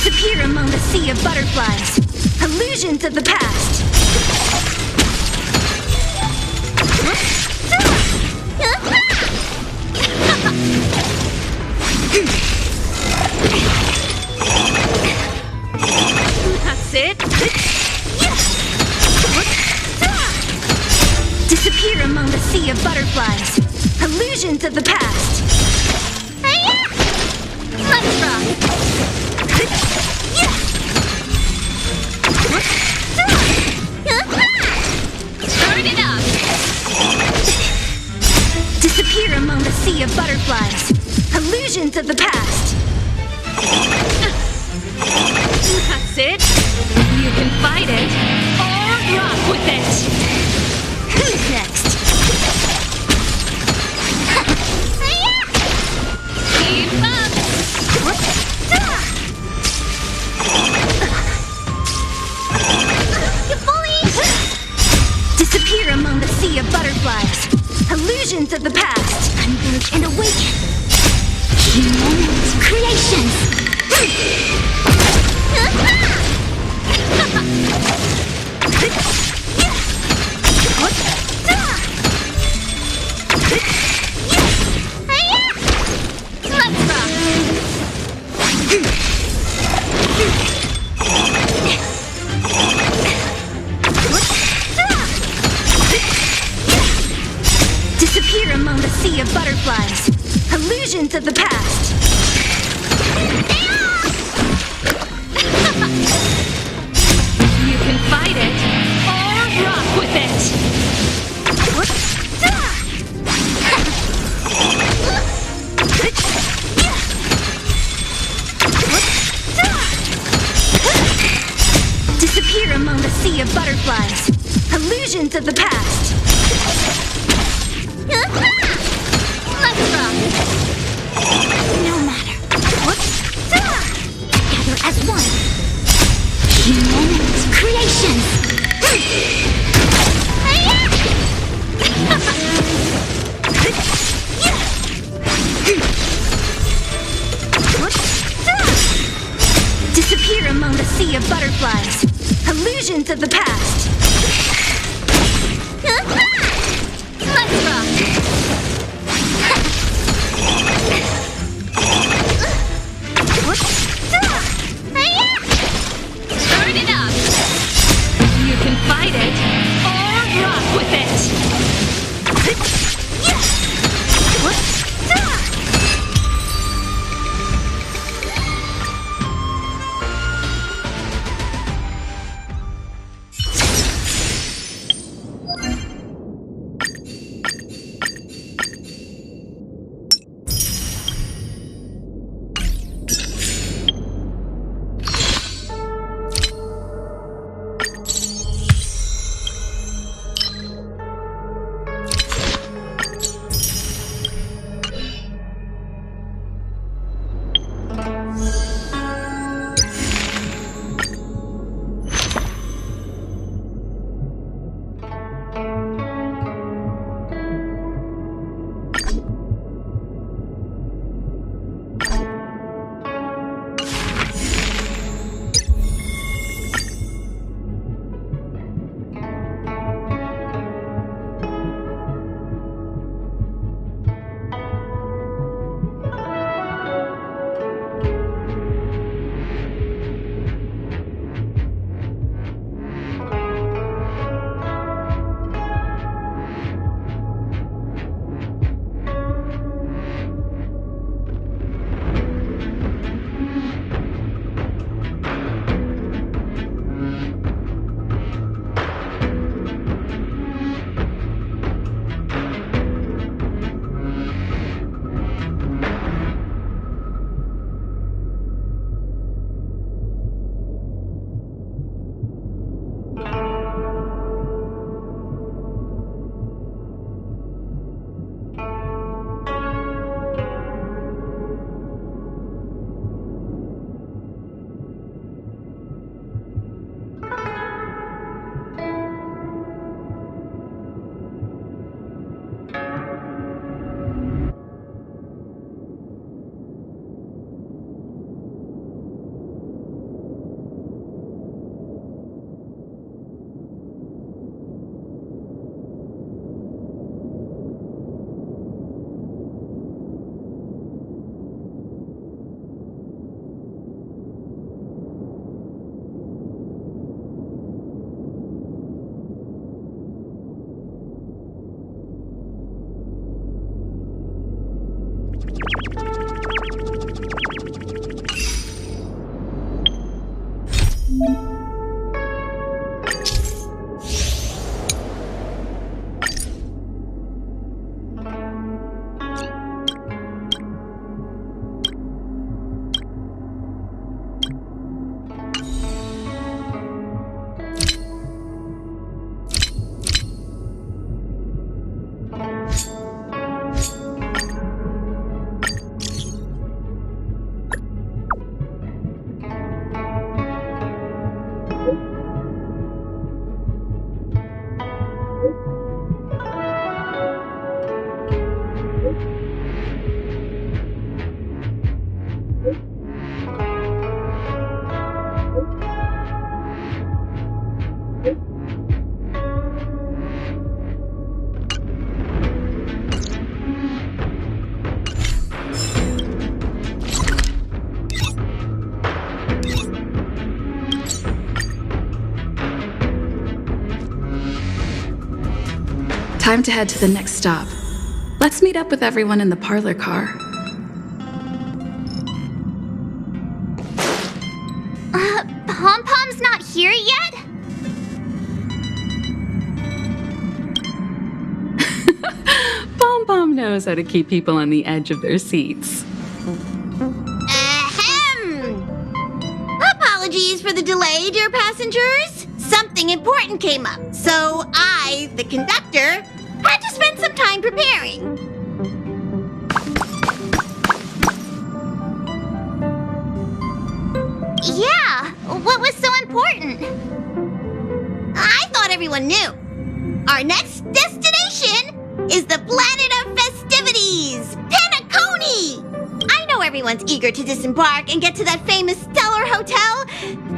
Disappear among the sea of butterflies. Illusions of the past. That's it. Disappear among the sea of butterflies. Illusions of the past. Let's rock. Turn it up. Disappear among the sea of butterflies. Illusions of the past. That's it. You can fight it or rock with it. Who's next? Keep up. You bullies! Disappear among the sea of butterflies. Illusions of the past. Converge and awaken. Human creations. Let's rock. Disappear among the sea of butterflies. Illusions of the past. You can fight it or rock with it. Disappear among the sea of butterflies. Illusions of the past. Let's rock. No matter. Together as one. Human creations. Disappear among the sea of butterflies. Illusions of the past. Let's rock. Turn it up. You can fight it or rock with it. Time to head to the next stop. Let's meet up with everyone in the parlor car. Pom-Pom's not here yet? Pom-Pom knows how to keep people on the edge of their seats. Ahem! Apologies for the delay, dear passengers. Something important came up, so I, the conductor, had to spend some time preparing. Yeah, what was so important? I thought everyone knew. Our next destination is the planet of festivities, Penacony! I know everyone's eager to disembark and get to that famous stellar hotel,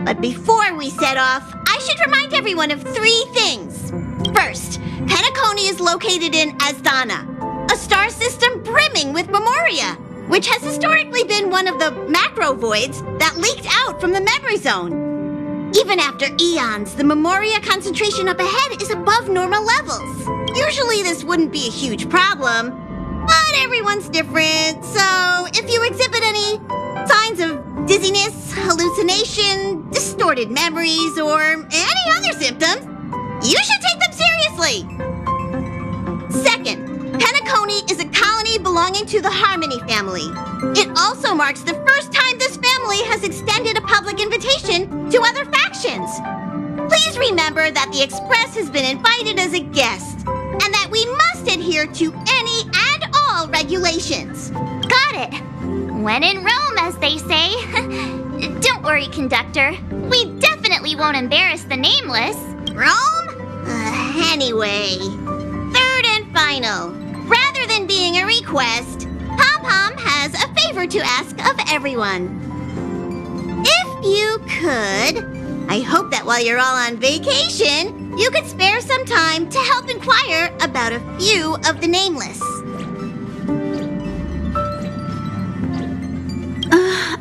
but before we set off, I should remind everyone of 3 things. First, Penacony is located in Asdana, a star system brimming with memoria, which has historically been one of the macro voids that leaked out from the memory zone. Even after eons, the memoria concentration up ahead is above normal levels. Usually this wouldn't be a huge problem, but everyone's different, so if you exhibit any signs of dizziness, hallucination, distorted memories, or any other symptoms, you should take them seriously. Second, Penacony is a colony belonging to the Harmony family. It also marks the first time this family has extended a public invitation to other factions. Please remember that the Express has been invited as a guest, and that we must adhere to any and all regulations. Got it. When in Rome, as they say. Don't worry, conductor. We definitely won't embarrass the nameless. Rome? Anyway, third and final. Rather than being a request, Pom-Pom has a favor to ask of everyone. If you could, I hope that while you're all on vacation, you could spare some time to help inquire about a few of the nameless.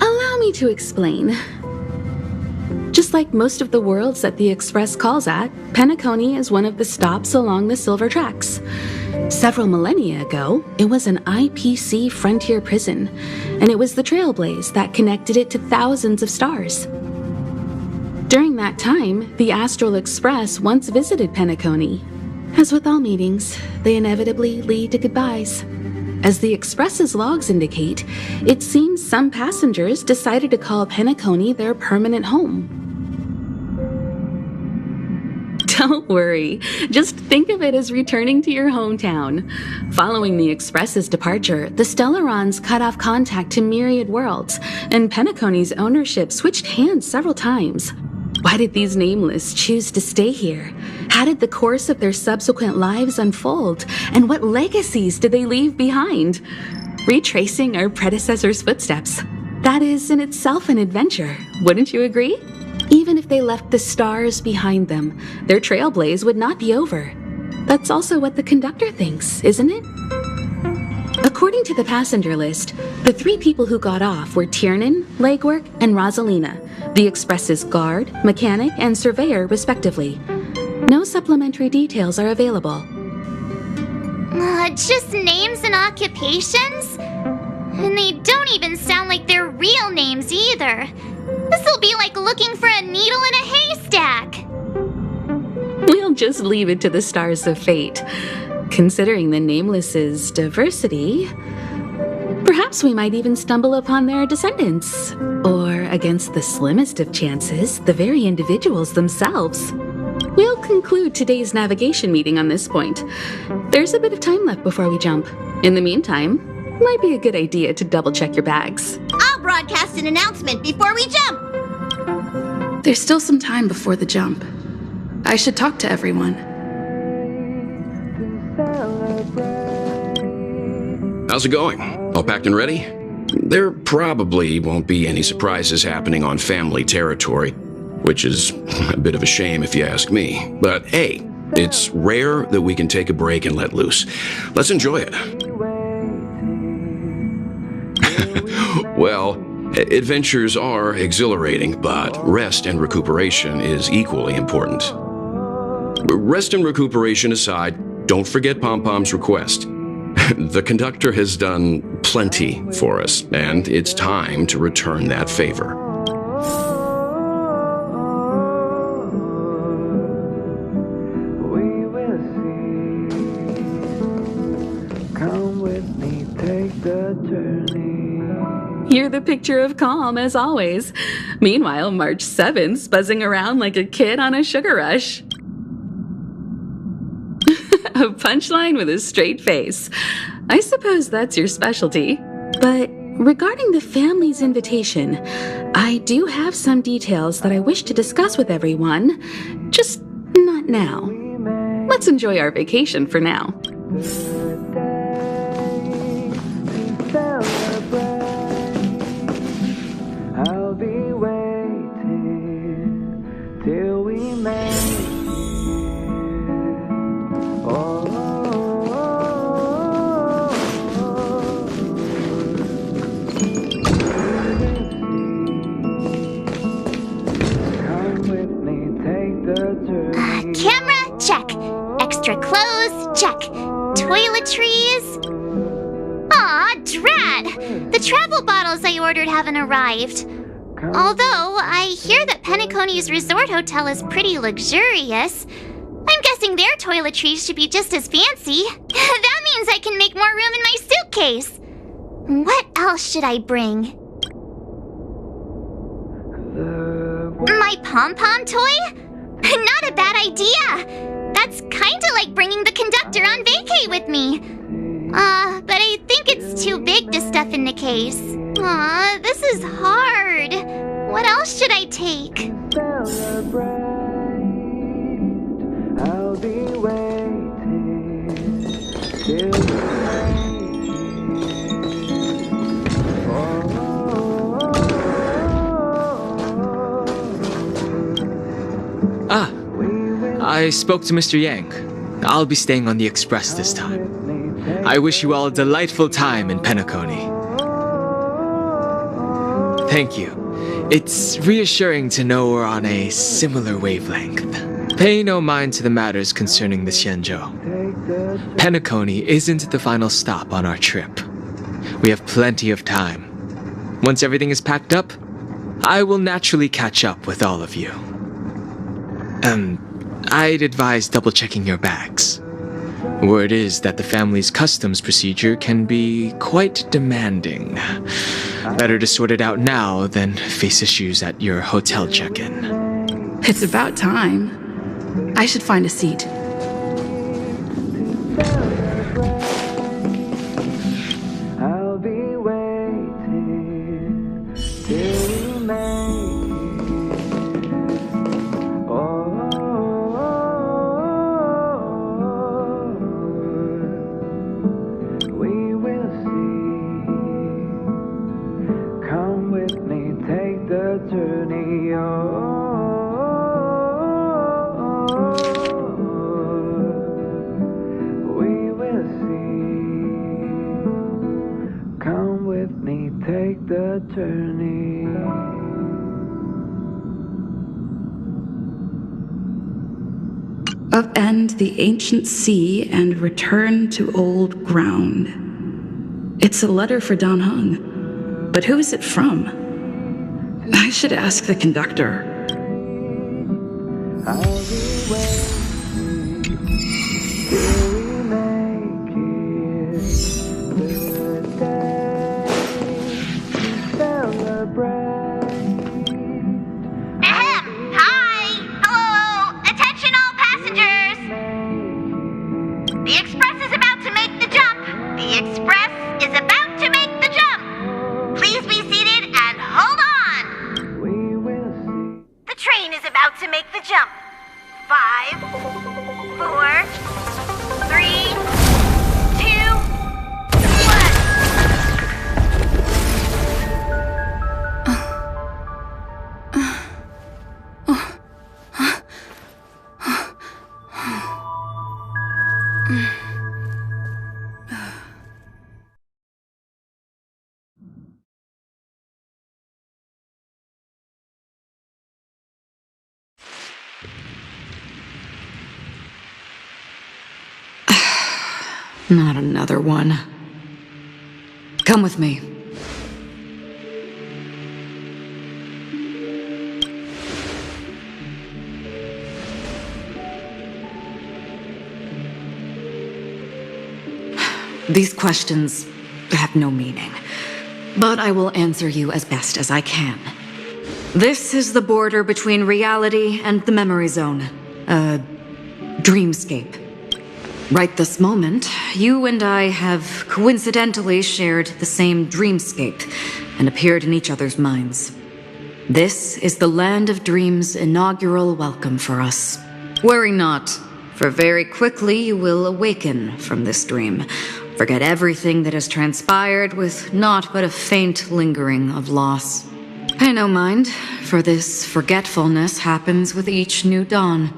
Allow me to explain. Just like most of the worlds that the Express calls at, Penacony is one of the stops along the Silver Tracks. Several millennia ago, it was an IPC frontier prison, and it was the trailblaze that connected it to thousands of stars. During that time, the Astral Express once visited Penacony. As with all meetings, they inevitably lead to goodbyes. As the Express's logs indicate, it seems some passengers decided to call Penacony their permanent home. Don't worry, just think of it as returning to your hometown. Following the Express's departure, the Stellarons cut off contact to myriad worlds, and Penacony's ownership switched hands several times. Why did these nameless choose to stay here? How did the course of their subsequent lives unfold? And what legacies did they leave behind? Retracing our predecessors' footsteps. That is in itself an adventure, wouldn't you agree? Even if they left the stars behind them, their trailblaze would not be over. That's also what the conductor thinks, isn't it? According to the passenger list, the 3 people who got off were Tiernan, Legwork, and Rosalina, the Express's guard, mechanic, and surveyor, respectively. No supplementary details are available. Just names and occupations? And they don't even sound like their real names either. This'll be like looking for a needle in a haystack. We'll just leave it to the stars of fate. Considering the Nameless's diversity, perhaps we might even stumble upon their descendants. Or, against the slimmest of chances, the very individuals themselves. We'll conclude today's navigation meeting on this point. There's a bit of time left before we jump. In the meantime, might be a good idea to double-check your bags. I'll broadcast an announcement before we jump. There's still some time before the jump. I should talk to everyone. How's it going? All packed and ready? There probably won't be any surprises happening on family territory, which is a bit of a shame if you ask me. But hey, it's rare that we can take a break and let loose. Let's enjoy it. Well, adventures are exhilarating, but rest and recuperation is equally important. Rest and recuperation aside, don't forget Pom-Pom's request. The conductor has done plenty for us, and it's time to return that favor. We will see. Come with me, take the journey. You're the picture of calm, as always. Meanwhile, March 7th's buzzing around like a kid on a sugar rush. A punchline with a straight face. I suppose that's your specialty. But regarding the family's invitation, I do have some details that I wish to discuss with everyone. Just not now. Let's enjoy our vacation for now. I'll be waiting till we make it. Oh, come with me, take the journey. Camera, check. Extra clothes, check. Toiletries. Aw, drat! The travel bottles I ordered haven't arrived. Although, I hear that Penacony's resort hotel is pretty luxurious. I'm guessing their toiletries should be just as fancy. That means I can make more room in my suitcase. What else should I bring? My pom-pom toy? Not a bad idea. That's kinda like bringing the conductor on vacay with me. But I think it's too big to stuff in the case. Aw, this is hard. What else should I take? Celebrate. I'll be waiting till we make it. Ah, I spoke to Mr. Yang. I'll be staying on the express this time. I wish you all a delightful time in Penacony. Thank you. It's reassuring to know we're on a similar wavelength. Pay no mind to the matters concerning the Xianzhou. Penacony isn't the final stop on our trip. We have plenty of time. Once everything is packed up, I will naturally catch up with all of you. I'd advise double-checking your bags. Word is that the family's customs procedure can be quite demanding. Better to sort it out now than face issues at your hotel check-in. It's about time. I should find a seat. I'll be waiting till we make it. Oh, we will see. Come with me, take the journey. Oh. Take the journey. Upend the ancient sea and return to old ground. It's a letter for Dan Heng. But who is it from? I should ask the conductor. I'll be waiting till we make it. The day to celebrate. Ahem! Hi! Hello! Attention all passengers! The express is about to make the jump! The express is about to make the jump! Please be seated and hold on! We will see. The train is about to make the jump. 5, 4, 3, 2, 1. Not another one. Come with me. These questions have no meaning, but I will answer you as best as I can. This is the border between reality and the memory zone, a dreamscape. Right this moment, you and I have coincidentally shared the same dreamscape and appeared in each other's minds. This is the Land of Dreams' inaugural welcome for us. Worry not, for very quickly you will awaken from this dream. Forget everything that has transpired with naught but a faint lingering of loss. Pay no mind, for this forgetfulness happens with each new dawn.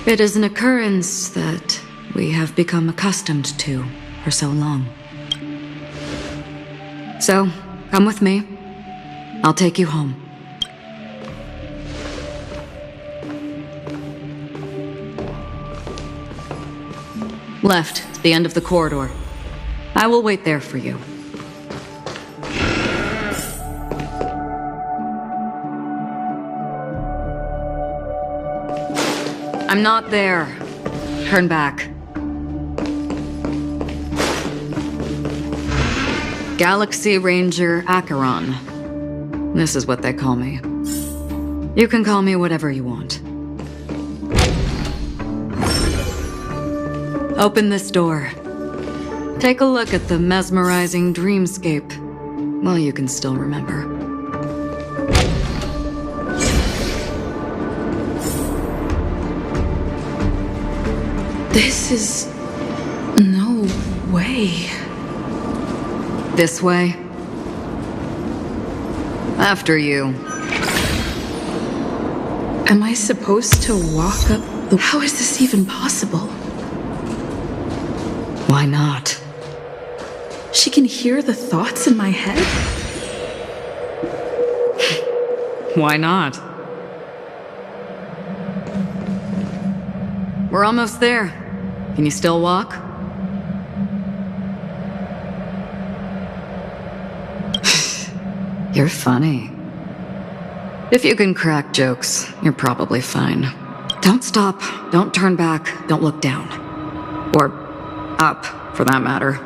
It is an occurrence that we have become accustomed to for so long. So, come with me. I'll take you home. Left, to the end of the corridor. I will wait there for you. I'm not there. Turn back. Galaxy Ranger Acheron. This is what they call me. You can call me whatever you want. Open this door. Take a look at the mesmerizing dreamscape while you can still remember. This is... no way. This way. After you. Am I supposed to walk up the... How is this even possible? Why not? She can hear the thoughts in my head? Why not? We're almost there. Can you still walk? You're funny. If you can crack jokes, you're probably fine. Don't stop, don't turn back, don't look down. Or up, for that matter.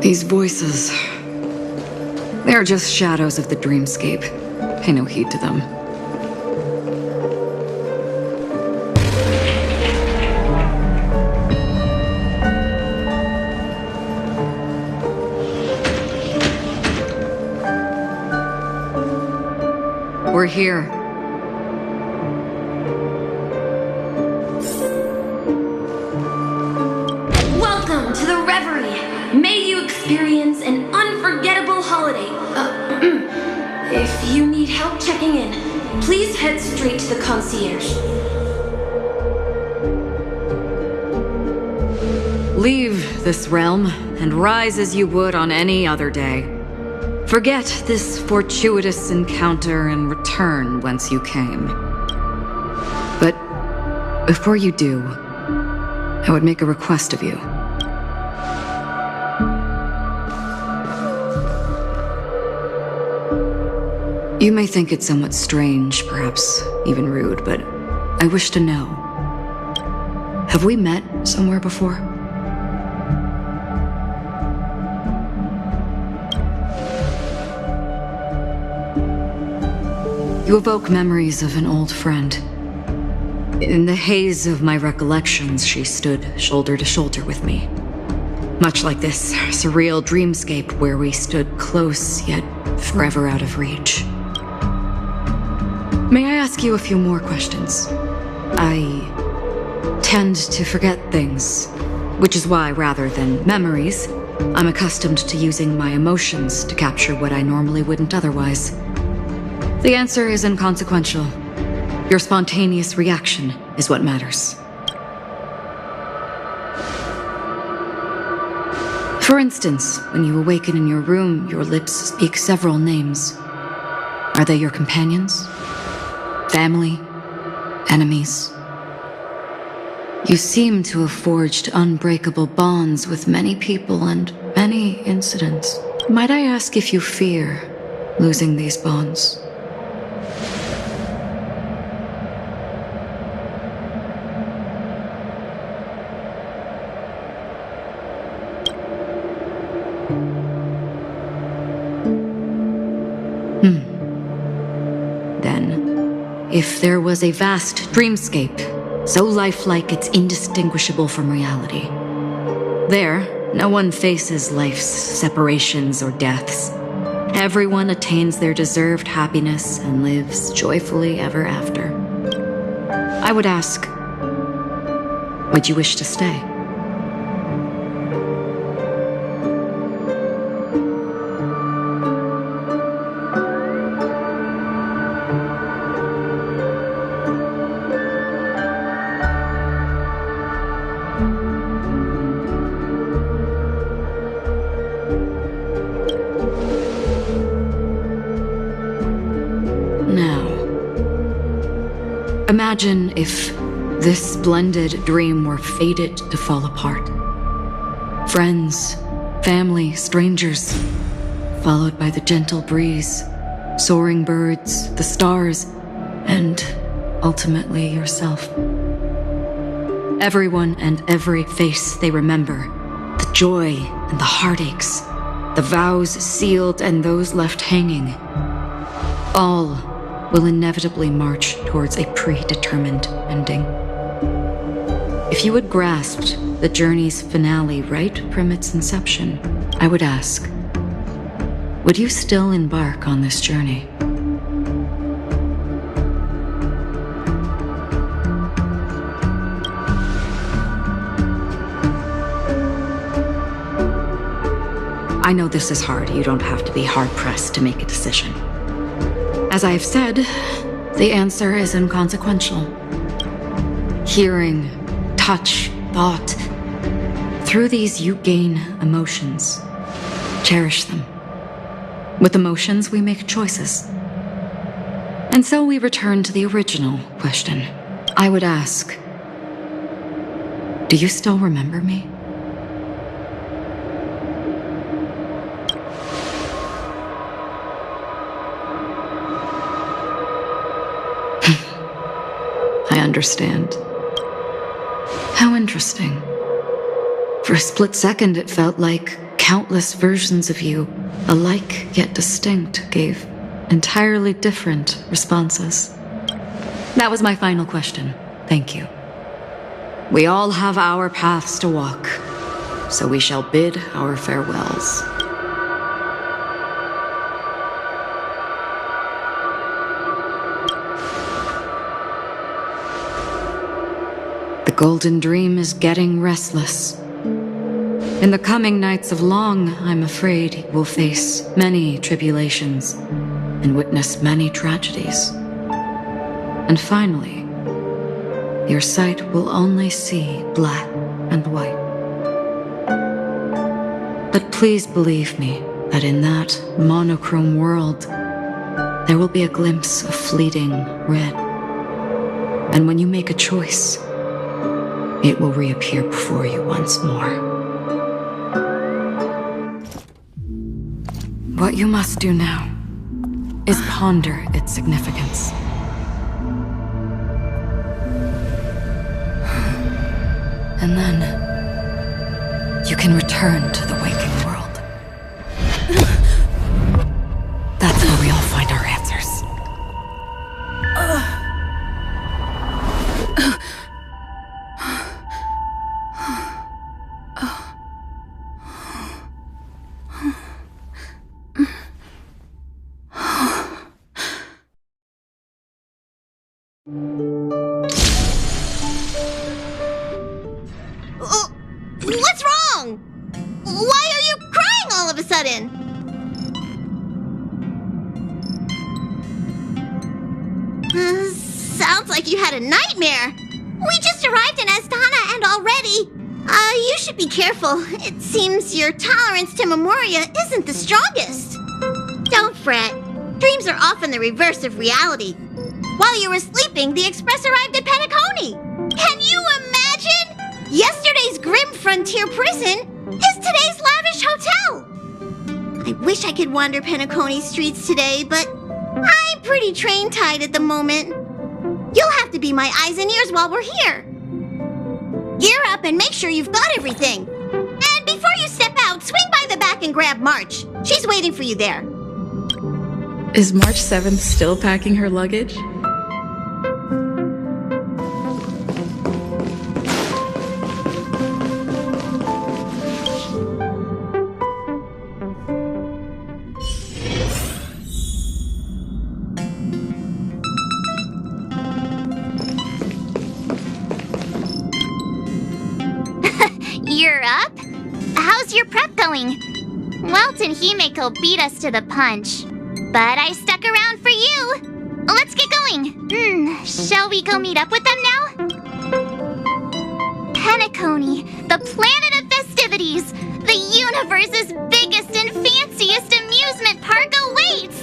These voices, they're just shadows of the dreamscape. Pay no heed to them. We're here. Welcome to the Reverie. May you experience an unforgettable holiday. If you need help checking in, please head straight to the concierge. Leave this realm and rise as you would on any other day. Forget this fortuitous encounter and return whence you came. But before you do, I would make a request of you. You may think it somewhat strange, perhaps even rude, but I wish to know. Have we met somewhere before? You evoke memories of an old friend. In the haze of my recollections, she stood shoulder to shoulder with me. Much like this surreal dreamscape where we stood close, yet forever out of reach. May I ask you a few more questions? I tend to forget things, which is why, rather than memories, I'm accustomed to using my emotions to capture what I normally wouldn't otherwise. The answer is inconsequential. Your spontaneous reaction is what matters. For instance, when you awaken in your room, your lips speak several names. Are they your companions? Family? enemies. You seem to have forged unbreakable bonds with many people and many incidents. Might I ask if you fear losing these bonds? Then, if there was a vast dreamscape, so lifelike it's indistinguishable from reality, there, no one faces life's separations or deaths. Everyone attains their deserved happiness and lives joyfully ever after. I would ask, would you wish to stay? Imagine if this splendid dream were fated to fall apart. Friends, family, strangers, followed by the gentle breeze, soaring birds, the stars, and ultimately yourself. Everyone and every face they remember, the joy and the heartaches, the vows sealed and those left hanging, all will inevitably march towards a predetermined ending. If you had grasped the journey's finale right from its inception, I would ask, would you still embark on this journey? I know this is hard. You don't have to be hard-pressed to make a decision. As I have said, the answer is inconsequential. Hearing, touch, thought. Through these you gain emotions. Cherish them. With emotions, we make choices. And so we return to the original question. I would ask, do you still remember me? I understand. How interesting. For a split second, it felt like countless versions of you, alike yet distinct, gave entirely different responses. That was my final question. Thank you. We all have our paths to walk, so we shall bid our farewells. The Golden Dream is getting restless. In the coming nights of Long, I'm afraid he will face many tribulations and witness many tragedies. And finally, your sight will only see black and white. But please believe me that in that monochrome world, there will be a glimpse of fleeting red. And when you make a choice, it will reappear before you once more. What you must do now is ponder its significance. And then you can return to the waking world. That's where we all find our answers. What's wrong? Why are you crying all of a sudden? Sounds like you had a nightmare. We just arrived in Astana and already... you should be careful. It seems your tolerance to Memoria isn't the strongest. Don't fret. Dreams are often the reverse of reality. While you were sleeping, the express arrived at Penacony. Can you imagine? Yesterday's grim frontier prison is today's lavish hotel. I wish I could wander Penacony streets today, but I'm pretty train-tied at the moment. You'll have to be my eyes and ears while we're here. Gear up and make sure you've got everything. And before you step out, swing by the back and grab March. She's waiting for you there. Is March 7th still packing her luggage? You're up? How's your prep going? Welt and Himeko beat us to the punch. But I stuck around for you. Let's get going. Shall we go meet up with them now? Penacony, the planet of festivities. The universe's biggest and fanciest amusement park awaits.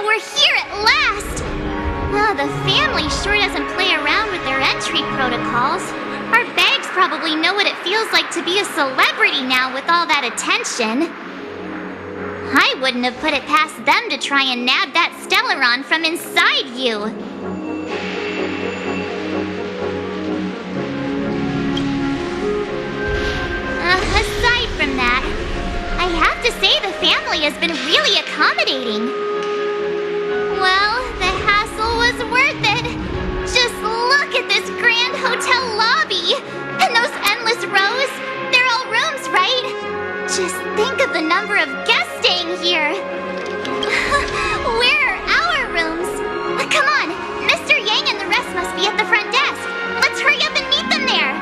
We're here at last! The family sure doesn't play around with their entry protocols. Our bags probably know what it feels like to be a celebrity now with all that attention. I wouldn't have put it past them to try and nab that Stellaron from inside you. Aside from that, I have to say the family has been really accommodating. Well, the hassle was worth it. Just look at this grand hotel lobby. And those endless rows. They're all rooms, right? Just think of the number of guests staying here. Where are our rooms? Come on, Mr. Yang and the rest must be at the front desk. Let's hurry up and meet them there.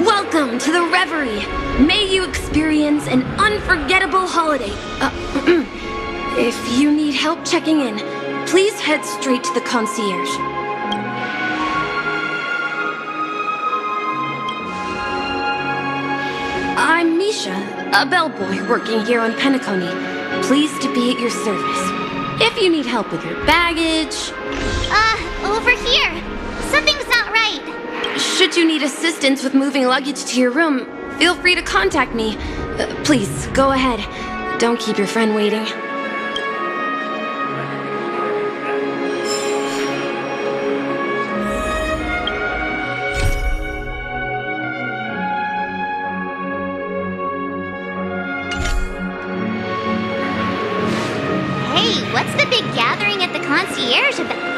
Welcome to the Reverie. May you experience an unforgettable holiday. If you need help checking in, please head straight to the concierge. I'm Misha, a bellboy working here on Penacony. Pleased to be at your service. If you need help with your baggage... Over here. Something's not right. Should you need assistance with moving luggage to your room, feel free to contact me. Please, go ahead. Don't keep your friend waiting. Hey, what's the big gathering at the concierge about?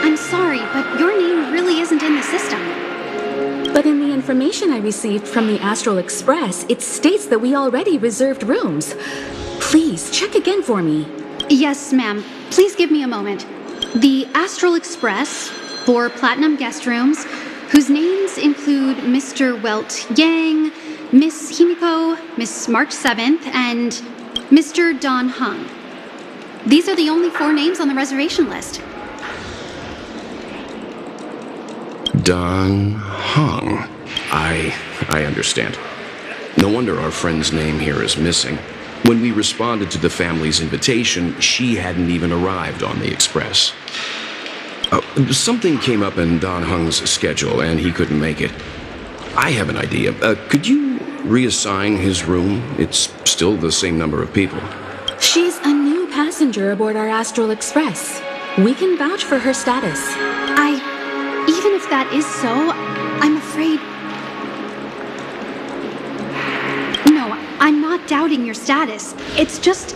I'm sorry, but your name really isn't in the system. But in the information I received from the Astral Express, it states that we already reserved rooms. Please, check again for me. Yes, ma'am. Please give me a moment. The Astral Express, 4 platinum guest rooms, whose names include Mr. Welt Yang, Miss Himeko, Miss March 7th, and Mr. Don Hung. These are the only 4 names on the reservation list. Don Hung. I understand. No wonder our friend's name here is missing. When we responded to the family's invitation, she hadn't even arrived on the express. Something came up in Don Hung's schedule, and he couldn't make it. I have an idea. Could you reassign his room? It's still the same number of people. She's a new passenger aboard our Astral Express. We can vouch for her status. Even if that is so, I'm afraid... No, I'm not doubting your status. It's just...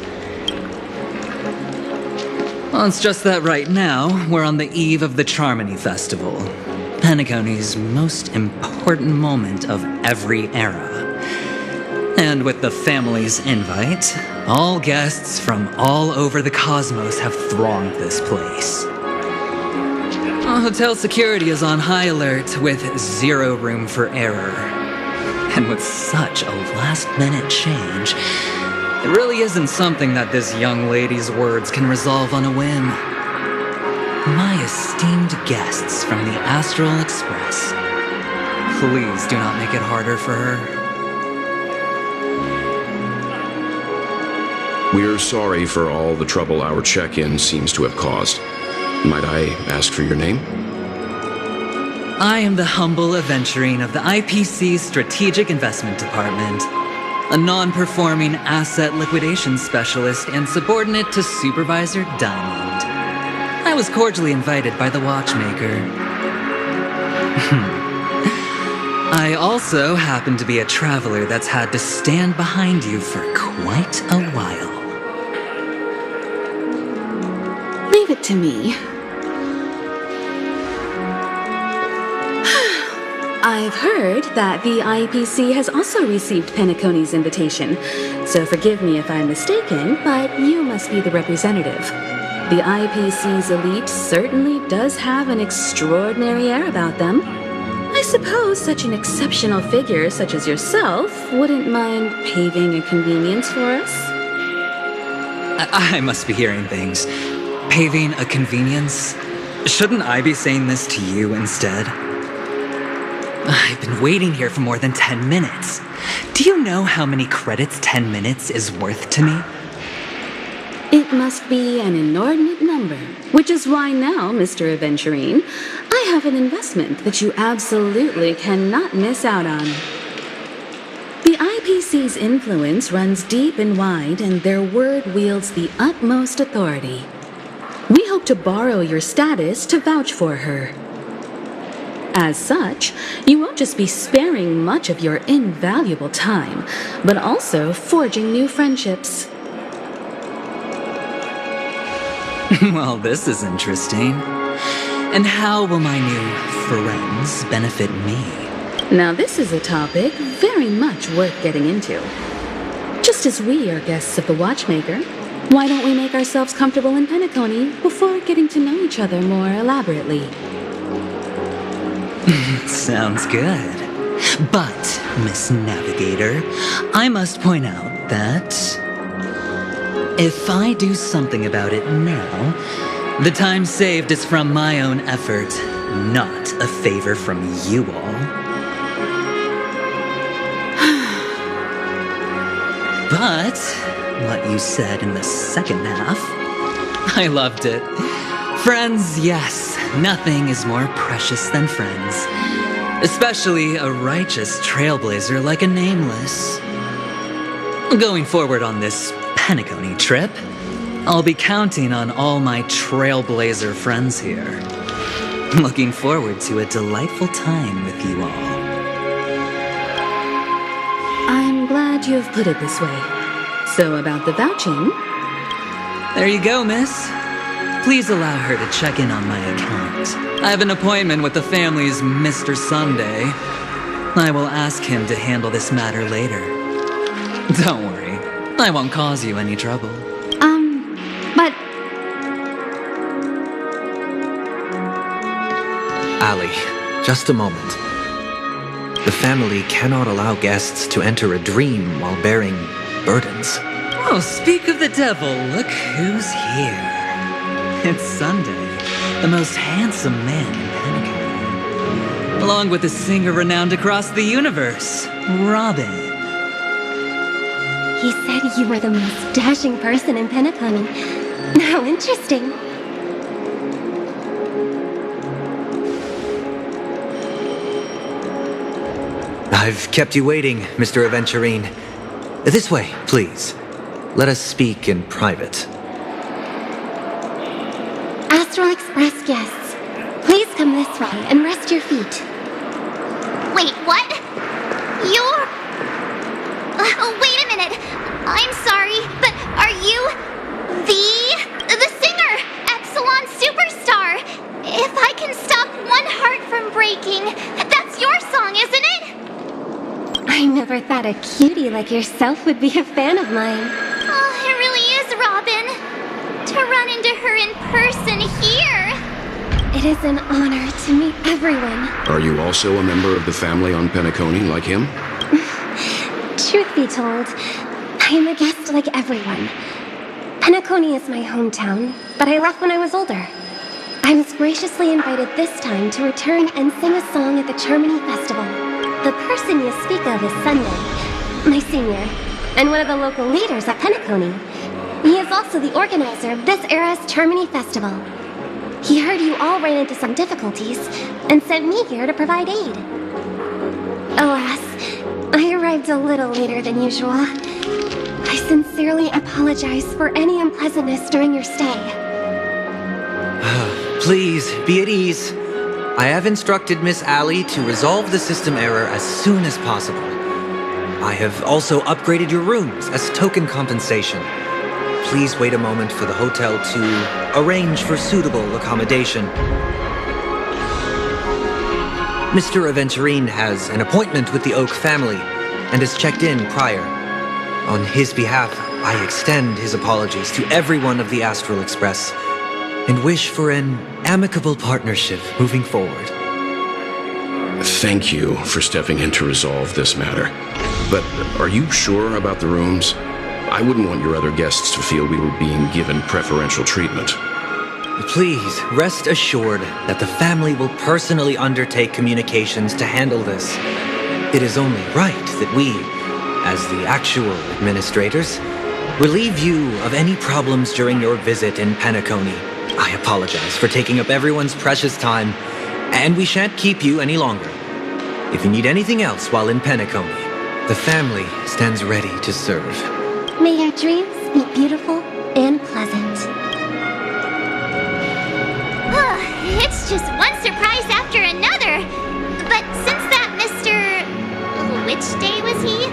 Well, it's just that right now, we're on the eve of the Charmony Festival. Penacony's most important moment of every era. And with the family's invite, all guests from all over the cosmos have thronged this place. Hotel security is on high alert with zero room for error. And with such a last-minute change, it really isn't something that this young lady's words can resolve on a whim. My esteemed guests from the Astral Express, please do not make it harder for her. We're sorry for all the trouble our check-in seems to have caused. Might I ask for your name? I am the humble aventurine of the IPC's Strategic Investment Department, a non-performing asset liquidation specialist and subordinate to Supervisor Diamond. I was cordially invited by the watchmaker. I also happen to be a traveler that's had to stand behind you for quite a while. Leave it to me. I've heard that the IPC has also received Penacony's invitation, so forgive me if I'm mistaken, but you must be the representative. The IPC's elite certainly does have an extraordinary air about them. I suppose such an exceptional figure such as yourself wouldn't mind paving a convenience for us? I must be hearing things. Paving a convenience? Shouldn't I be saying this to you instead? I've been waiting here for more than 10 minutes. Do you know how many credits 10 minutes is worth to me? It must be an inordinate number, which is why now, Mr. Aventurine, I have an investment that you absolutely cannot miss out on. The IPC's influence runs deep and wide, and their word wields the utmost authority. We hope to borrow your status to vouch for her. As such, you won't just be sparing much of your invaluable time, but also forging new friendships. Well, this is interesting. And how will my new friends benefit me? Now this is a topic very much worth getting into. Just as we are guests of the Watchmaker, why don't we make ourselves comfortable in Penacony before getting to know each other more elaborately? Sounds good. But, Miss Navigator, I must point out that if I do something about it now, the time saved is from my own effort, not a favor from you all. But what you said in the second half, I loved it. Friends, yes, nothing is more precious than friends. Especially a righteous trailblazer like a Nameless. Going forward on this Penacony trip, I'll be counting on all my trailblazer friends here. Looking forward to a delightful time with you all. I'm glad you have put it this way. So about the vouching... There you go, miss. Please allow her to check in on my account. I have an appointment with the family's Mr. Sunday. I will ask him to handle this matter later. Don't worry, I won't cause you any trouble. But... Ali, just a moment. The family cannot allow guests to enter a dream while bearing burdens. Oh, speak of the devil, look who's here. It's Sunday, the most handsome man in Penacony. Along with a singer renowned across the universe, Robin. He said you were the most dashing person in Penacony. How interesting. I've kept you waiting, Mr. Aventurine. This way, please. Let us speak in private. Astral Express guests, please come this way and rest your feet. Wait, what? You're... wait a minute. I'm sorry, but are you... the singer, Epsilon Superstar? If I can stop one heart from breaking, that's your song, isn't it? I never thought a cutie like yourself would be a fan of mine. Oh, it really is, Robin. To run into her in person here. It is an honor to meet everyone. Are you also a member of the family on Penacony, like him? Truth be told, I am a guest like everyone. Penacony is my hometown, but I left when I was older. I was graciously invited this time to return and sing a song at the Charmony Festival. The person you speak of is Sunday, my senior, and one of the local leaders at Penacony. He is also the organizer of this era's Charmony Festival. He heard you all ran into some difficulties and sent me here to provide aid. Alas, I arrived a little later than usual. I sincerely apologize for any unpleasantness during your stay. Please, be at ease. I have instructed Miss Allie to resolve the system error as soon as possible. I have also upgraded your rooms as token compensation. Please wait a moment for the hotel to arrange for suitable accommodation. Mr. Aventurine has an appointment with the Oak family and has checked in prior. On his behalf, I extend his apologies to everyone of the Astral Express and wish for an amicable partnership moving forward. Thank you for stepping in to resolve this matter. But are you sure about the rooms? I wouldn't want your other guests to feel we were being given preferential treatment. Please, rest assured that the family will personally undertake communications to handle this. It is only right that we, as the actual administrators, relieve you of any problems during your visit in Penacony. I apologize for taking up everyone's precious time, and we shan't keep you any longer. If you need anything else while in Penacony, the family stands ready to serve. May your dreams be beautiful and pleasant. It's just one surprise after another. But since that Mr. Which day was he?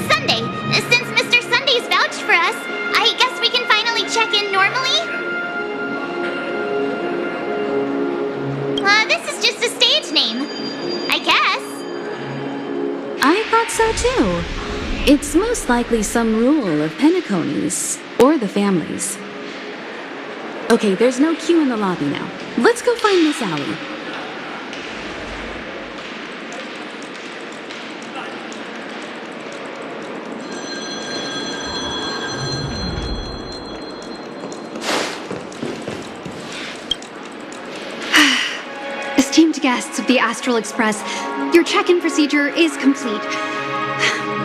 Sunday. Since Mr. Sunday's vouched for us, I guess we can finally check in normally? This is just a stage name. I guess. I thought so too. It's most likely some rule of Penacony's, or the family's. Okay, there's no queue in the lobby now. Let's go find Miss Allie. Esteemed guests of the Astral Express, your check-in procedure is complete.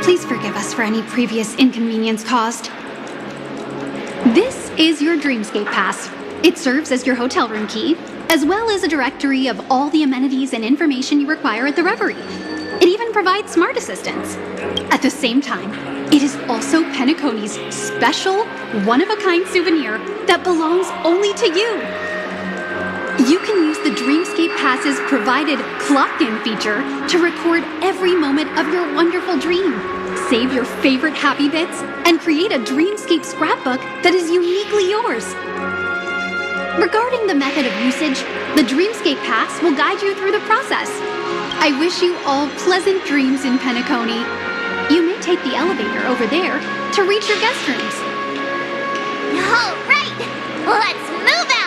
Please forgive us for any previous inconvenience caused. This is your Dreamscape pass. It serves as your hotel room key, as well as a directory of all the amenities and information you require at the Reverie. It even provides smart assistants. At the same time, it is also Penacony's special, one-of-a-kind souvenir that belongs only to you. You can use the Dreamscape Pass's provided clock-in feature to record every moment of your wonderful dream, save your favorite happy bits, and create a Dreamscape scrapbook that is uniquely yours. Regarding the method of usage, the Dreamscape Pass will guide you through the process. I wish you all pleasant dreams in Penacony. You may take the elevator over there to reach your guest rooms. All right, let's move out.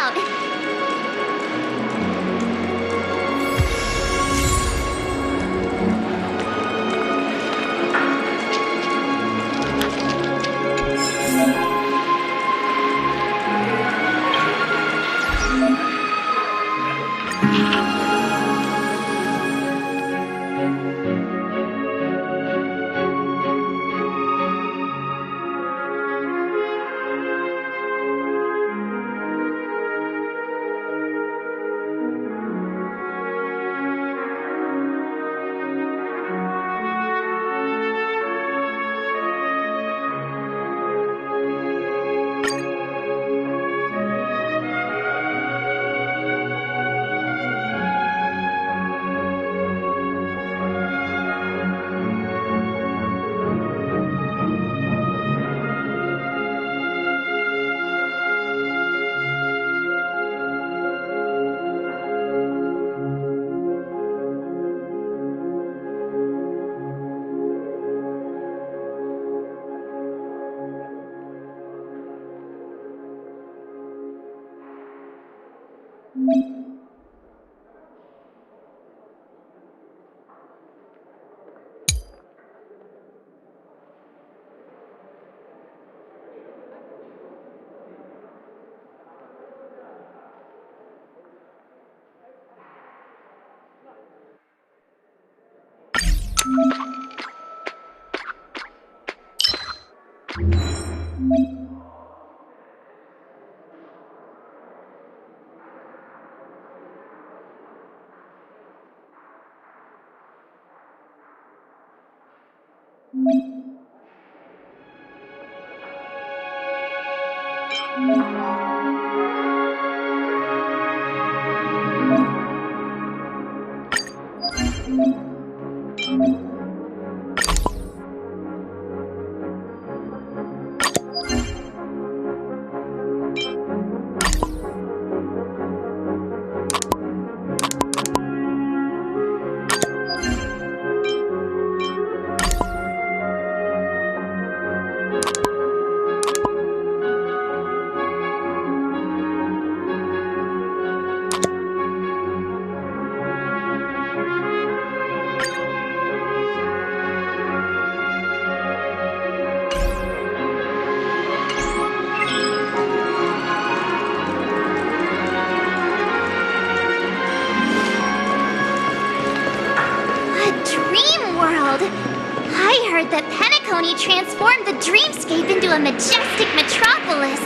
I heard that Penacony transformed the Dreamscape into a majestic metropolis.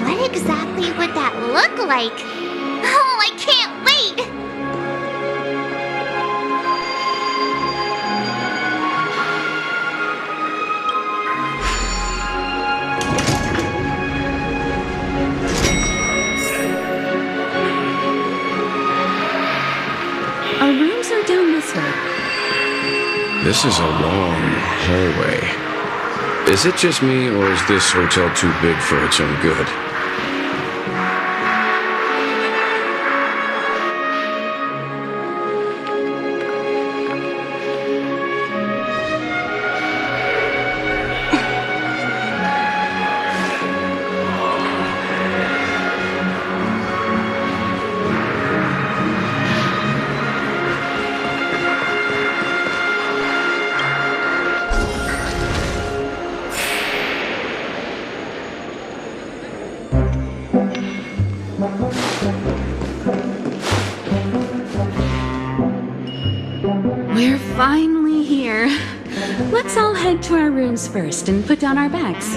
What exactly would that look like? Oh, I can't wait! Our rooms are down this way. This is a long hallway. Is it just me, or is this hotel too big for its own good? We're finally here. Let's all head to our rooms first and put down our bags.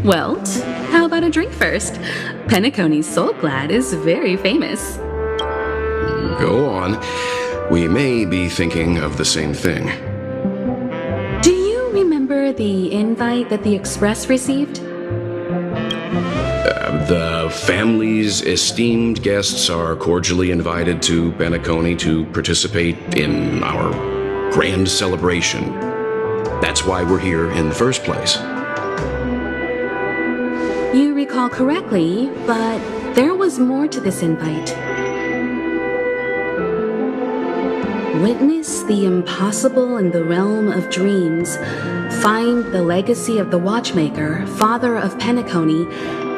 Welt, how about a drink first? Penacony's Soul Glad is very famous. Go on. We may be thinking of the same thing. Do you remember the invite that the Express received? The family's esteemed guests are cordially invited to Penacony to participate in our grand celebration. That's why we're here in the first place. You recall correctly, but there was more to this invite. Witness the impossible in the realm of dreams. Find the legacy of the Watchmaker, father of Penacony,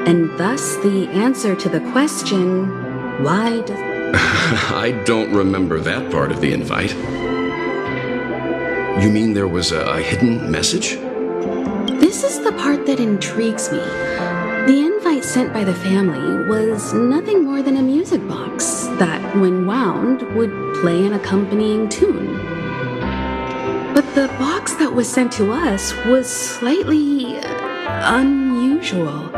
and thus the answer to the question, why does... I don't remember that part of the invite. You mean there was a hidden message? This is the part that intrigues me. The invite sent by the family was nothing more than a music box that, when wound, would play an accompanying tune. But the box that was sent to us was slightly unusual.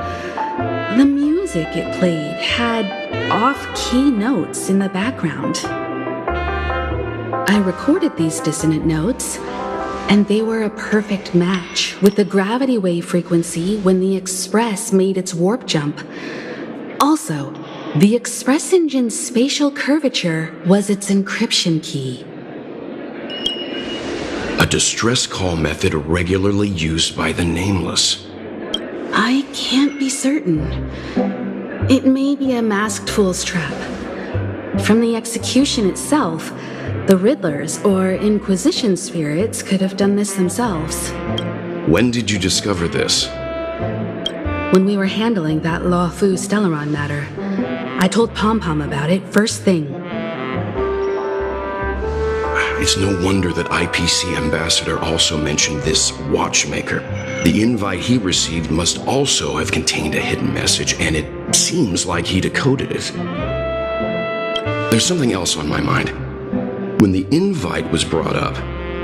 The music it played had off-key notes in the background. I recorded these dissonant notes, and they were a perfect match with the gravity wave frequency when the Express made its warp jump. Also, the Express engine's spatial curvature was its encryption key. A distress call method regularly used by the Nameless. I can't be certain. It may be a masked fool's trap. From the execution itself, the Riddlers or Inquisition spirits could have done this themselves. When did you discover this? When we were handling that Lawfu Stellaron matter. I told Pom Pom about it first thing. It's no wonder that IPC Ambassador also mentioned this Watchmaker. The invite he received must also have contained a hidden message, and it seems like he decoded it. There's something else on my mind. When the invite was brought up,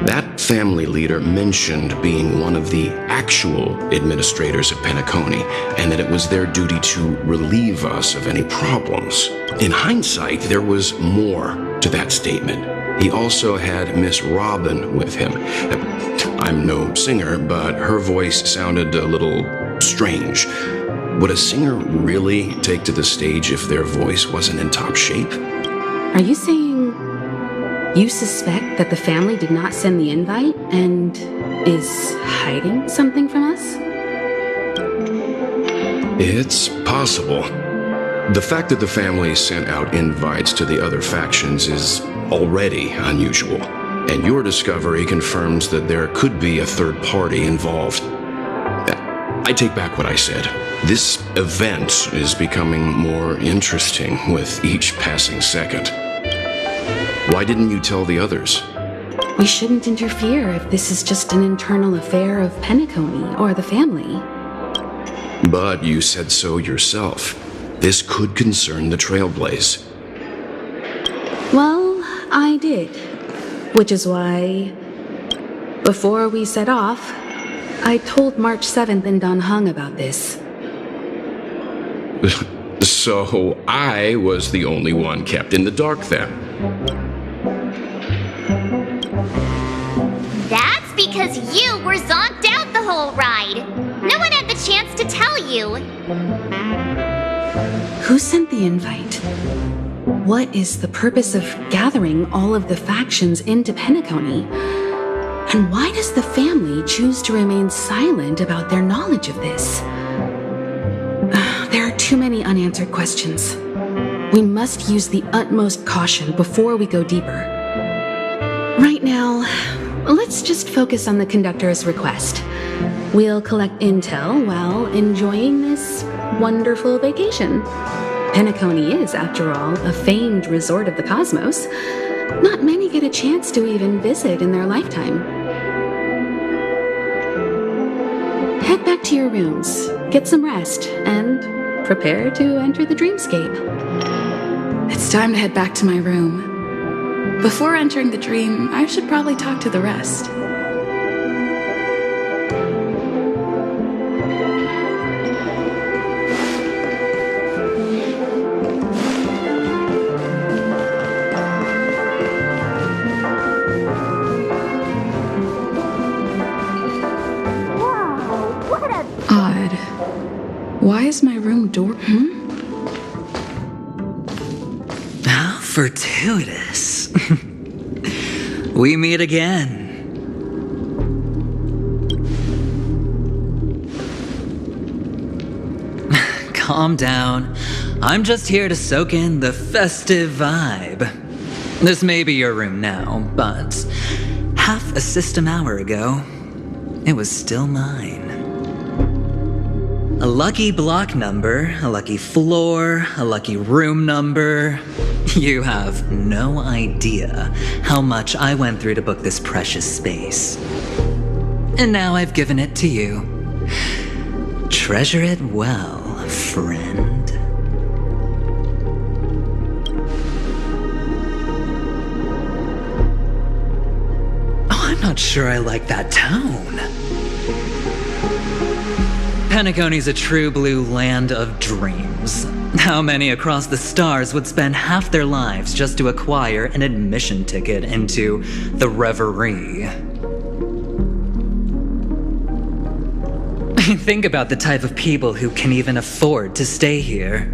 That family leader mentioned being one of the actual administrators of Penacony, and that it was their duty to relieve us of any problems. In hindsight, there was more to that statement. He also had Miss Robin with him. I'm no singer, but her voice sounded a little strange. Would a singer really take to the stage if their voice wasn't in top shape? Are you saying you suspect that the family did not send the invite and is hiding something from us? It's possible. The fact that the family sent out invites to the other factions is already unusual, and your discovery confirms that there could be a third party involved. I take back what I said. This event is becoming more interesting with each passing second. Why didn't you tell the others? We shouldn't interfere if this is just an internal affair of Penacony or the family. But you said so yourself. This could concern the trailblaze. Well, I did. Which is why, before we set off, I told March 7th and Don Hung about this. So I was the only one kept in the dark then. That's because you were zonked out the whole ride. No one had the chance to tell you. Who sent the invite? What is the purpose of gathering all of the factions into Penacony? And why does the family choose to remain silent about their knowledge of this? There are too many unanswered questions. We must use the utmost caution before we go deeper. Right now, let's just focus on the conductor's request. We'll collect intel while enjoying this wonderful vacation. Penacony is, after all, a famed resort of the cosmos. Not many get a chance to even visit in their lifetime. Head back to your rooms, get some rest, and prepare to enter the Dreamscape. It's time to head back to my room. Before entering the dream, I should probably talk to the rest. Odd. Why is my room door... How fortuitous. We meet again. Calm down. I'm just here to soak in the festive vibe. This may be your room now, but half a system hour ago, it was still mine. A lucky block number, a lucky floor, a lucky room number. You have no idea how much I went through to book this precious space. And now I've given it to you. Treasure it well, friend. Oh, I'm not sure I like that tone. Penacony's a true blue land of dreams. How many across the stars would spend half their lives just to acquire an admission ticket into the Reverie? Think about the type of people who can even afford to stay here.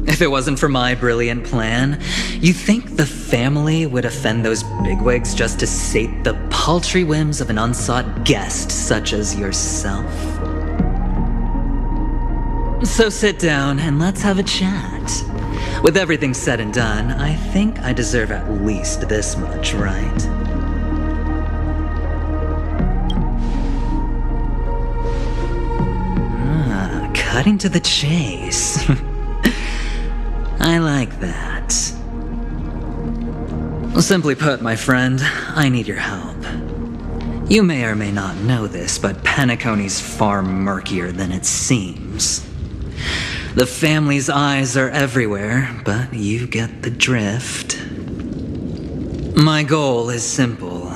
If it wasn't for my brilliant plan, you think the family would offend those bigwigs just to sate the paltry whims of an unsought guest such as yourself? So sit down and let's have a chat. With everything said and done, I think I deserve at least this much, right? Cutting to the chase. I like that. Simply put, my friend, I need your help. You may or may not know this, but Penacony's far murkier than it seems. The family's eyes are everywhere, but you get the drift. My goal is simple.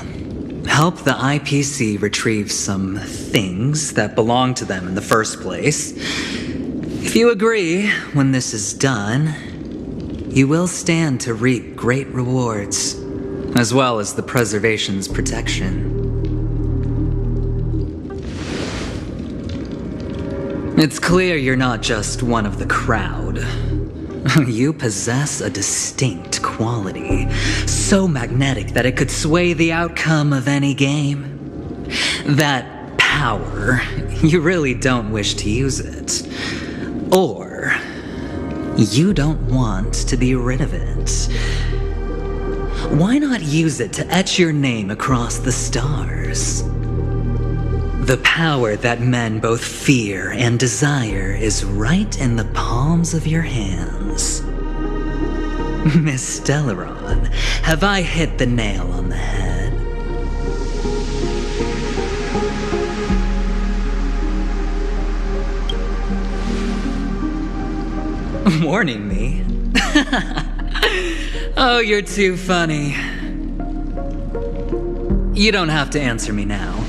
help the IPC retrieve some things that belong to them in the first place. If you agree, when this is done, you will stand to reap great rewards, as well as the preservation's protection. It's clear you're not just one of the crowd. You possess a distinct quality, so magnetic that it could sway the outcome of any game. That power, you really don't wish to use it. Or, you don't want to be rid of it. Why not use it to etch your name across the stars? The power that men both fear and desire is right in the palms of your hands. Miss Steleron, have I hit the nail on the head? Warning me? Oh, you're too funny. You don't have to answer me now.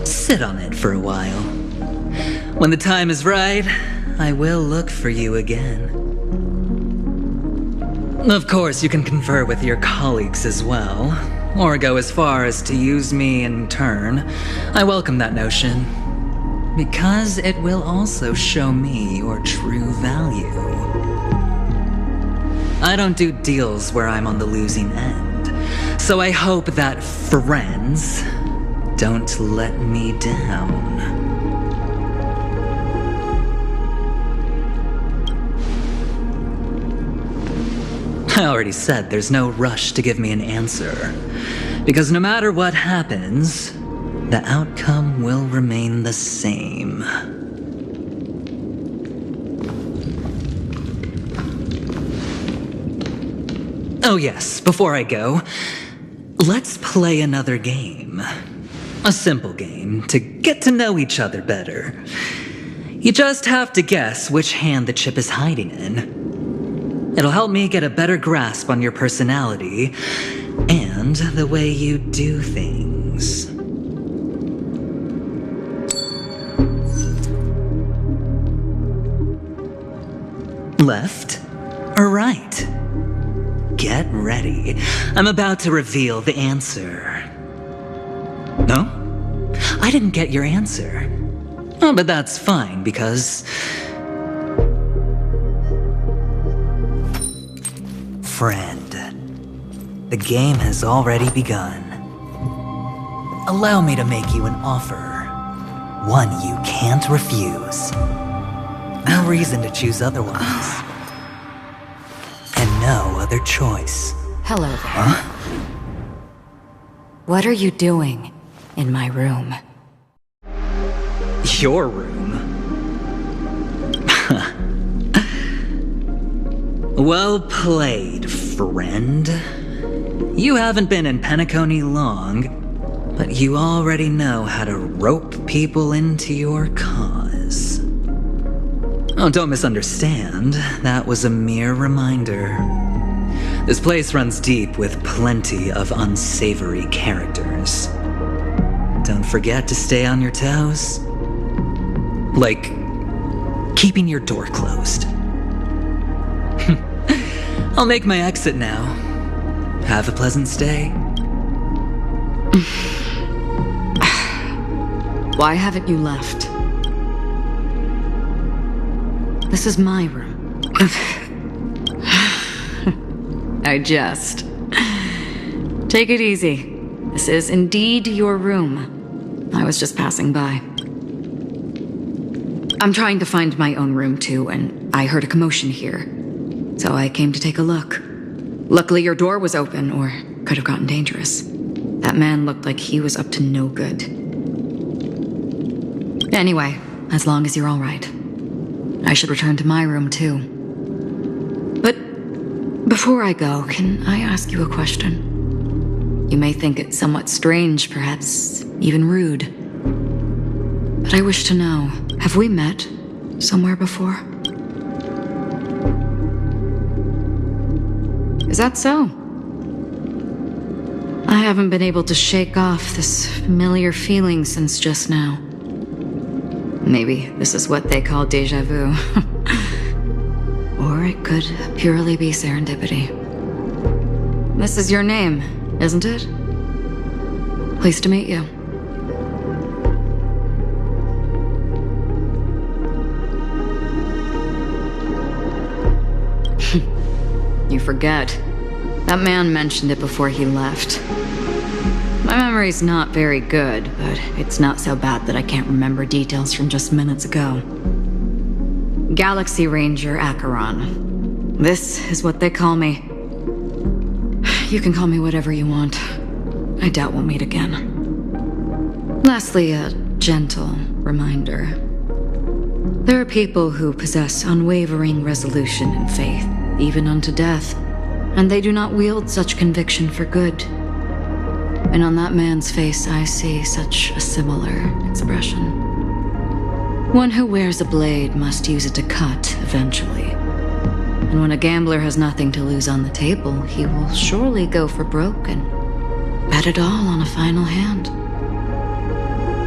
Sit on it for a while. When the time is right, I will look for you again. Of course, you can confer with your colleagues as well, or go as far as to use me in turn. I welcome that notion, because it will also show me your true value. I don't do deals where I'm on the losing end, so I hope that friends don't let me down. I already said there's no rush to give me an answer, because no matter what happens, the outcome will remain the same. Oh yes, before I go, let's play another game. A simple game to get to know each other better. You just have to guess which hand the chip is hiding in. It'll help me get a better grasp on your personality and the way you do things. Left or right? Get ready. I'm about to reveal the answer. No? I didn't get your answer. Oh, but that's fine, because... Friend, the game has already begun. Allow me to make you an offer. One you can't refuse. No reason to choose otherwise. And no other choice. Hello there. Huh? What are you doing in my room? Your room? Well played, friend. You haven't been in Penacony long, but you already know how to rope people into your cause. Oh, don't misunderstand. That was a mere reminder. This place runs deep with plenty of unsavory characters. Don't forget to stay on your toes. Like, keeping your door closed. I'll make my exit now. Have a pleasant stay. Why haven't you left? This is my room. I jest. Take it easy. This is indeed your room. I was just passing by. I'm trying to find my own room too, and I heard a commotion here. So I came to take a look. Luckily your door was open, or could have gotten dangerous. That man looked like he was up to no good. Anyway, as long as you're all right. I should return to my room too. But before I go, can I ask you a question? You may think it somewhat strange, perhaps even rude. But I wish to know, have we met somewhere before? Is that so? I haven't been able to shake off this familiar feeling since just now. Maybe this is what they call déjà vu. Or it could purely be serendipity. This is your name, isn't it? Pleased to meet you. You forget. That man mentioned it before he left. My memory's not very good, but it's not so bad that I can't remember details from just minutes ago. Galaxy Ranger Acheron. This is what they call me. You can call me whatever you want. I doubt we'll meet again. Lastly, a gentle reminder. There are people who possess unwavering resolution and faith, even unto death, and they do not wield such conviction for good. And on that man's face I see such a similar expression. One who wears a blade must use it to cut eventually. And when a gambler has nothing to lose on the table, he will surely go for broke and bet it all on a final hand.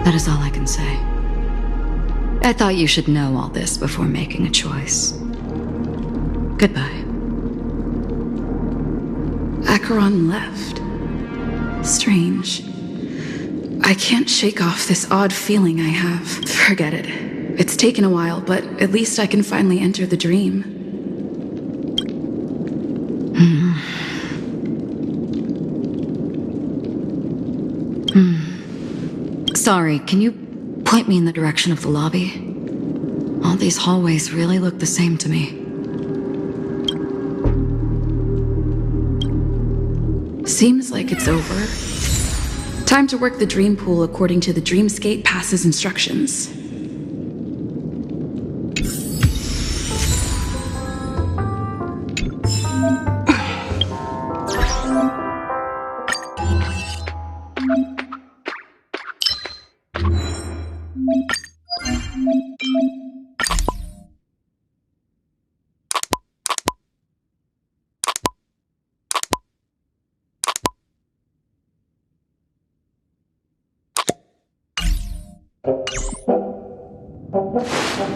That is all I can say. I thought you should know all this before making a choice. Goodbye. Acheron left. Strange. I can't shake off this odd feeling I have. Forget it. It's taken a while, but at least I can finally enter the dream. Sorry, can you point me in the direction of the lobby? All these hallways really look the same to me. Seems like it's over. Time to work the dream pool according to the Dreamscape pass's instructions.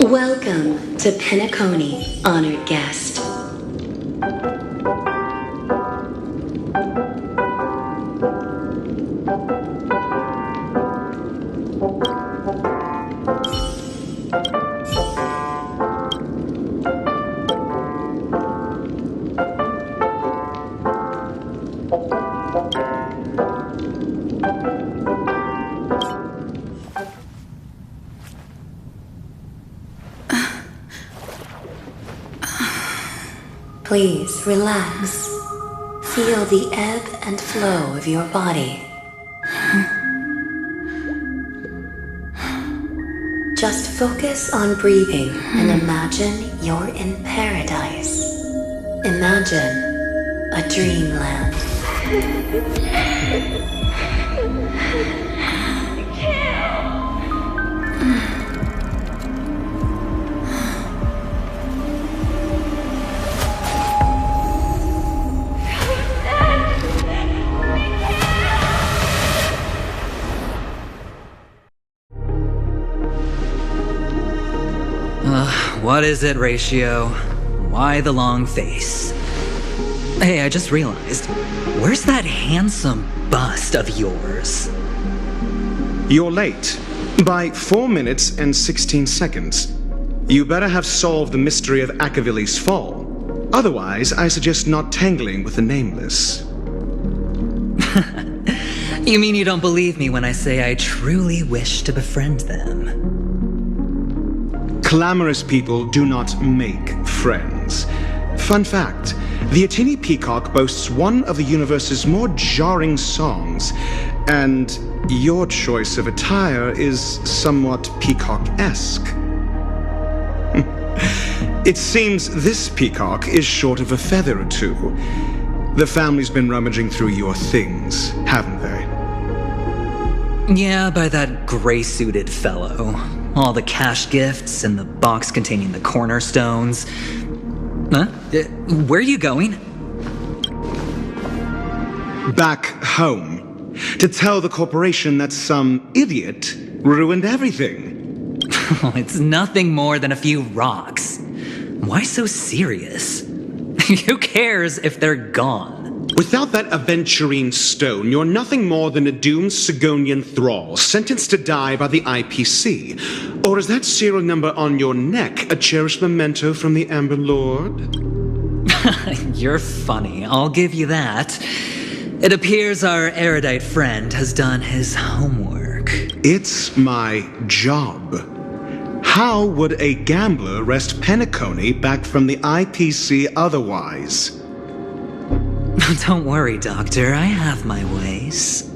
Welcome to Penacony, honored guest. Please relax. Feel the ebb and flow of your body. Just focus on breathing and imagine you're in paradise. Imagine a dreamland. What is it, Ratio? Why the long face? Hey, I just realized, where's that handsome bust of yours? You're late. By 4 minutes and 16 seconds. You better have solved the mystery of Akavili's fall. Otherwise, I suggest not tangling with the nameless. You mean you don't believe me when I say I truly wish to befriend them? Clamorous people do not make friends. Fun fact, the Atini Peacock boasts one of the universe's more jarring songs, and your choice of attire is somewhat peacock-esque. It seems this peacock is short of a feather or two. The family's been rummaging through your things, haven't they? Yeah, by that gray-suited fellow. All the cash gifts and the box containing the cornerstones. Huh? Where are you going? back home, to tell the corporation that some idiot ruined everything. It's nothing more than a few rocks. Why so serious? Who cares if they're gone? Without that aventurine stone, you're nothing more than a doomed Sigonian thrall, sentenced to die by the IPC. Or is that serial number on your neck a cherished memento from the Amber Lord? You're funny, I'll give you that. It appears our erudite friend has done his homework. It's my job. How would a gambler wrest Penacony back from the IPC otherwise? Don't worry, Doctor, I have my ways.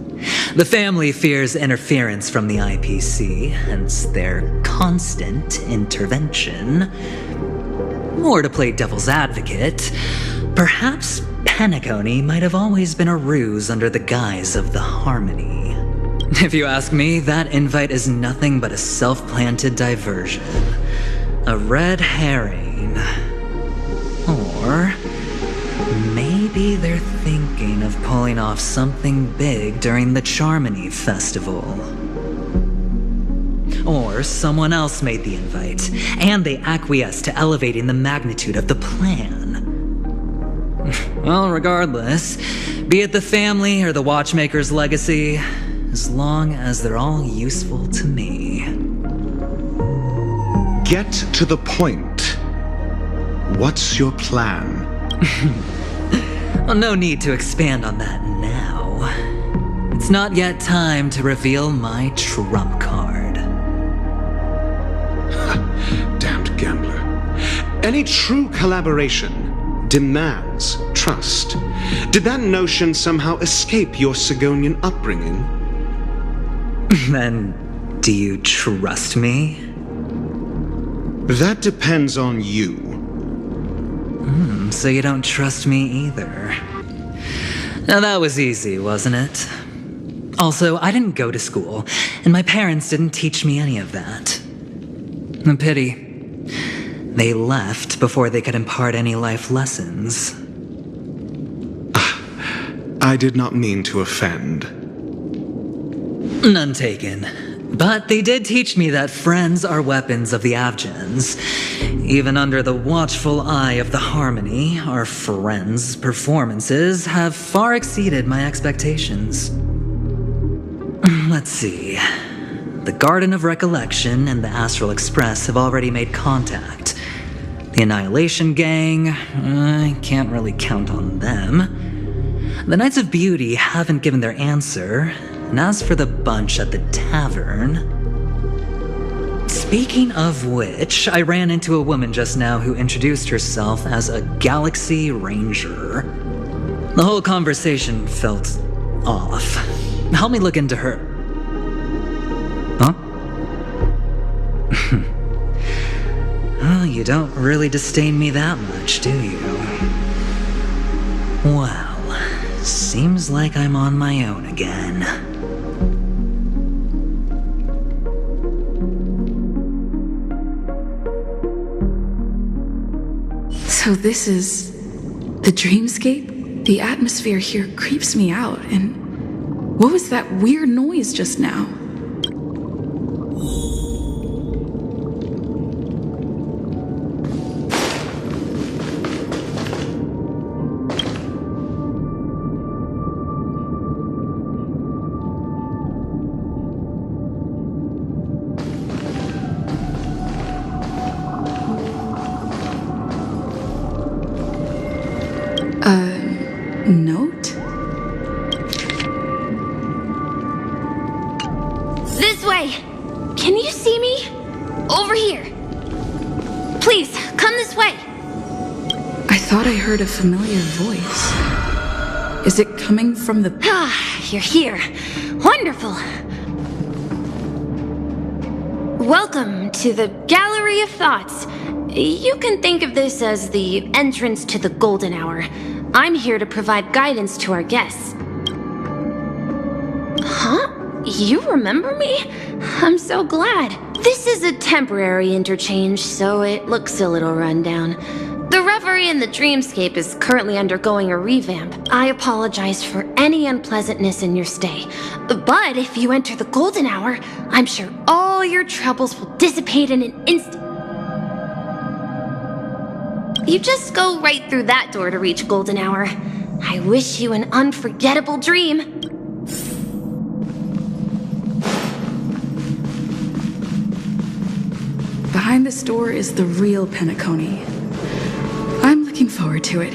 The family fears interference from the IPC, hence their constant intervention. Or to play devil's advocate, perhaps Penacony might have always been a ruse under the guise of the Harmony. If you ask me, that invite is nothing but a self-planted diversion. A red herring. Or maybe they're thinking of pulling off something big during the Charmony Festival. Or someone else made the invite, and they acquiesced to elevating the magnitude of the plan. Well, regardless, be it the family or the Watchmaker's legacy, as long as they're all useful to me. Get to the point. What's your plan? Well, no need to expand on that now. It's not yet time to reveal my trump card. Damned gambler. Any true collaboration demands trust. Did that notion somehow escape your Sigonian upbringing? Then, do you trust me? That depends on you. So you don't trust me either. Now that was easy, wasn't it? Also, I didn't go to school, and my parents didn't teach me any of that. A pity. They left before they could impart any life lessons. I did not mean to offend. None taken. But they did teach me that friends are weapons of the Avgens. Even under the watchful eye of the Harmony, our friends' performances have far exceeded my expectations. Let's see. The Garden of Recollection and the Astral Express have already made contact. The Annihilation Gang, I can't really count on them. The Knights of Beauty haven't given their answer. And as for the bunch at the tavern... Speaking of which, I ran into a woman just now who introduced herself as a Galaxy Ranger. The whole conversation felt off. Help me look into her... Huh? Well, you don't really disdain me that much, do you? Well, seems like I'm on my own again. So this is the Dreamscape? The atmosphere here creeps me out, and what was that weird noise just now? Note? This way! Can you see me? Over here! Please, come this way! I thought I heard a familiar voice. Is it coming from the... Ah, you're here. Wonderful! Welcome to the Gallery of Thoughts. You can think of this as the entrance to the Golden Hour. I'm here to provide guidance to our guests. Huh? You remember me? I'm so glad. This is a temporary interchange, so it looks a little rundown. The Reverie in the Dreamscape is currently undergoing a revamp. I apologize for any unpleasantness in your stay. But if you enter the Golden Hour, I'm sure all your troubles will dissipate in an instant. You just go right through that door to reach Golden Hour. I wish you an unforgettable dream. Behind this door is the real Penacony. I'm looking forward to it.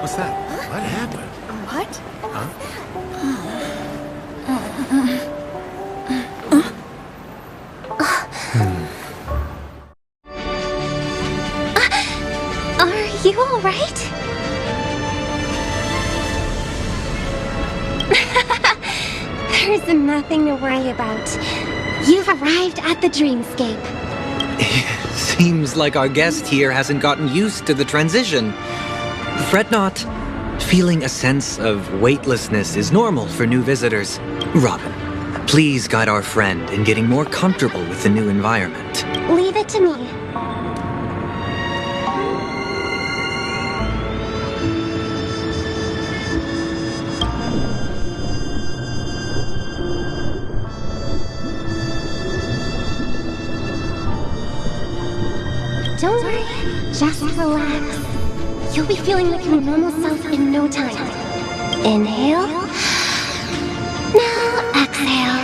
What's that? What happened? What? Huh? Are you alright? There's nothing to worry about. You've arrived at the Dreamscape. Seems like our guest here hasn't gotten used to the transition. Fret not. Feeling a sense of weightlessness is normal for new visitors. Robin, please guide our friend in getting more comfortable with the new environment. Leave it to me. Don't worry, just relax. You'll be feeling like your normal self in no time. Inhale. Now exhale.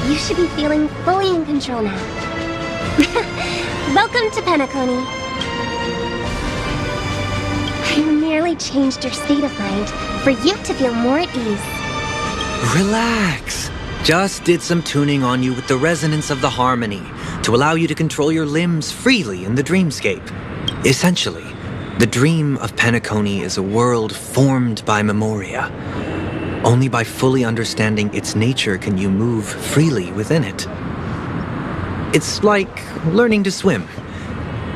You should be feeling fully in control now. Welcome to Penacony. I merely changed your state of mind for you to feel more at ease. Relax. Just did some tuning on you with the resonance of the harmony to allow you to control your limbs freely in the dreamscape. Essentially, the dream of Penacony is a world formed by memoria. Only by fully understanding its nature can you move freely within it. It's like learning to swim.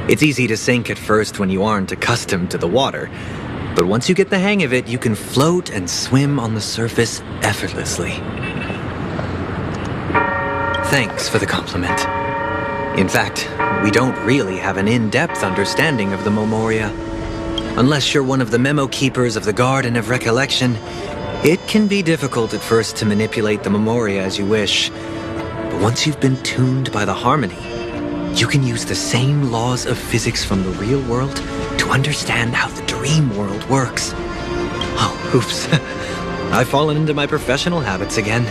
It's easy to sink at first when you aren't accustomed to the water, but once you get the hang of it, you can float and swim on the surface effortlessly. Thanks for the compliment. In fact, we don't really have an in-depth understanding of the memoria. Unless you're one of the memo keepers of the Garden of Recollection, it can be difficult at first to manipulate the memoria as you wish. But once you've been tuned by the harmony, you can use the same laws of physics from the real world to understand how the dream world works. Oh, oops. I've fallen into my professional habits again.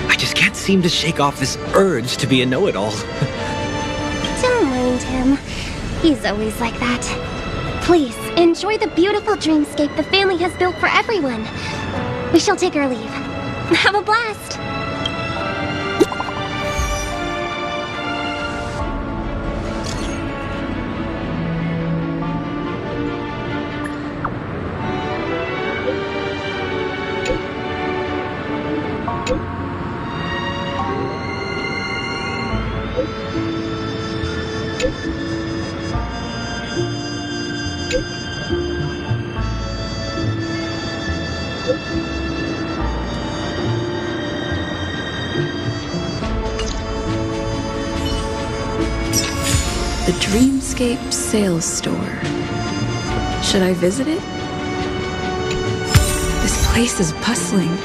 I just can't seem to shake off this urge to be a know-it-all. Don't mind him. He's always like that. Please, enjoy the beautiful dreamscape the family has built for everyone. We shall take our leave. Have a blast! The Dreamscape sales store. Should I visit it? This place is bustling,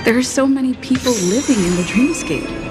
There are so many people living in the dreamscape.